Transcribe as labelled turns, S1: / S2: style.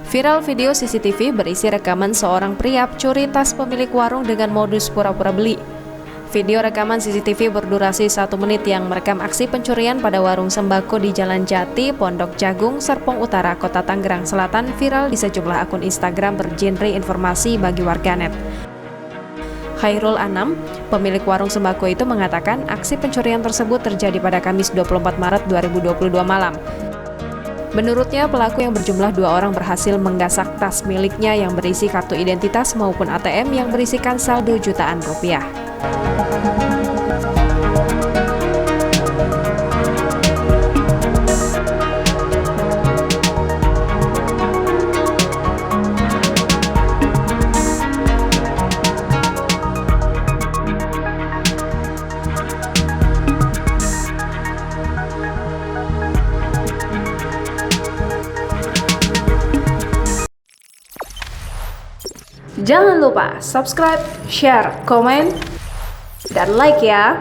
S1: Viral video CCTV berisi rekaman seorang pria curi tas pemilik warung dengan modus pura-pura beli. Video rekaman CCTV berdurasi 1 menit yang merekam aksi pencurian pada warung sembako di Jalan Jati, Pondok Jagung, Serpong Utara, Kota Tangerang Selatan viral di sejumlah akun Instagram bergenre informasi bagi warganet. Khairul Anam, pemilik warung sembako itu mengatakan aksi pencurian tersebut terjadi pada Kamis 24 Maret 2022 malam. Menurutnya, pelaku yang berjumlah 2 orang berhasil menggasak tas miliknya yang berisi kartu identitas maupun ATM yang berisikan saldo jutaan rupiah. Jangan lupa subscribe, share, komen, dan like ya!